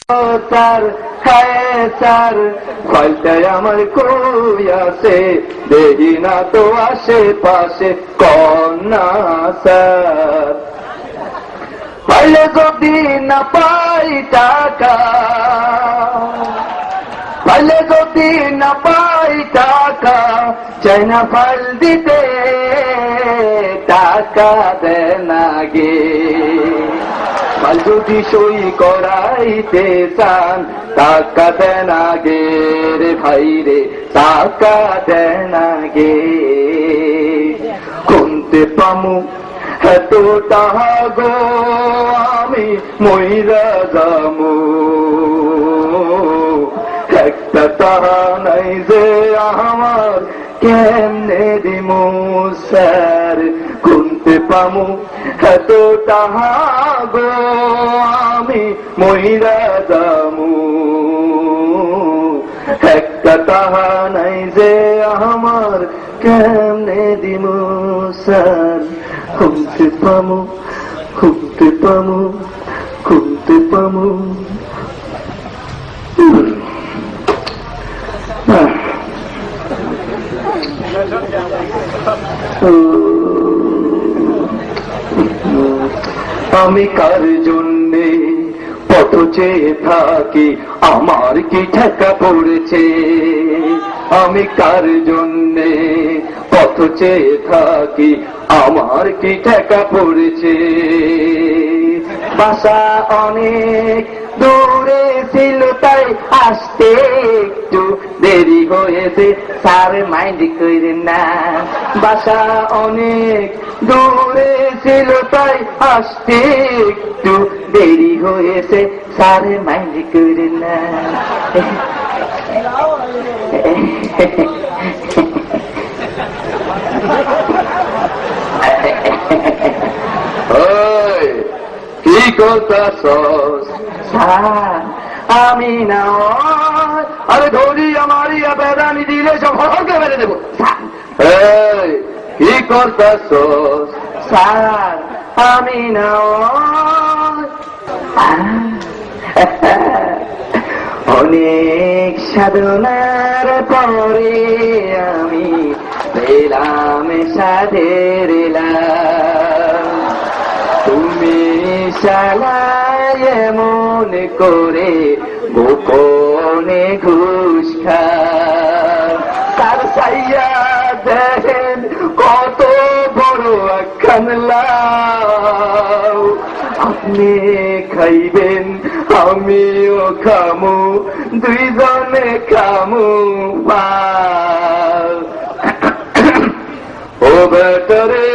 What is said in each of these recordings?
Sir খায় sir ফলটাই আমার কই আছে দেখি না তো আশেপাশে কন্যা স্যার পাইলে যদি না পাই টাকা পাইলে যদি না পাই টাকা চাই না ফাইল দিতে টাকা দেয় না গে ফাইল যদি সই করাইতে চান টাকা দেয় না গে রে ভাই রে টাকা দেয় না গে কোনতে পামু এত টাকা গো আমি মইরা যামু একটা টাকা নাই যে আমার কেমনে দিমু স্যার কোনতে পামু এত টাকা গো আমি মইরা যামু একটা টাকা নাই যে আমার কেমনে দিমু স্যার খুঁজতে পামু খুঁজতে পামু খুঁজতে পামু আমি কার জন্যে পথ চেয়ে থাকি আমার কি ঠেকা পড়েছে আমি কার জন্যে পথ চেয়ে থাকি আমার কি ঠেকা পড়েছে বাসা অনেক দূরে ছিল তাই আসতে একটু দেরি হয়েছে স্যার মাইন্ড করেন না বাসা অনেক দূরে ছিল তাই আসতে একটু দেরি হয়েছে স্যার মাইন্ড করেন না কি করতাছস স্যার আমি না আরে ধরি আমারিয়া বেদানি দিলে সব হলকে বেড়ে দেবো কি করতাছস স্যার আমি না অনেক সাধনার পরে আমি পেলাম সাধের তুমি শালায় এমন করে গোপনে ঘুষ তার সাইয়া দেখেন কত বড় একখান লাউ আপনি খাইবেন আমিও খামু দুইজনে খামু ও বেটারে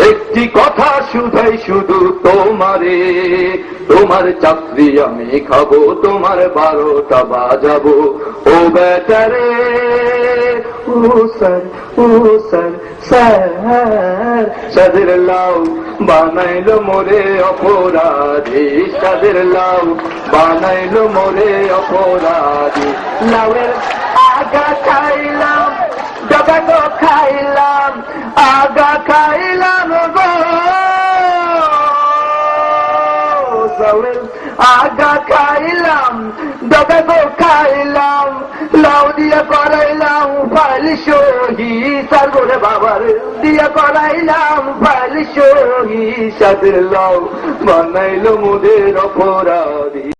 একটি কথা শুধাই শুধু তোমারে তোমার চাকরি আমি খাবো তোমার 12টা বাজাবো ও বেটারে ও স্যার স্যার সাদের লাউ বানাইলো মোরে অপরাধী সাদের লাউ বানাইলো মোরে অপরাধী লাউয়ের আগা খাইলাম ডগা গো খাইলাম আগা খাইলাম গো আগা খাইলাম ডগা গো খাইলাম লাউ দিয়া করাইলাম ফাইল সহি স্যার গোরে বাবার দিয়া করাইলাম ফাইল সহি সাদের লাউ বানাইলো মোদের অপরাধী।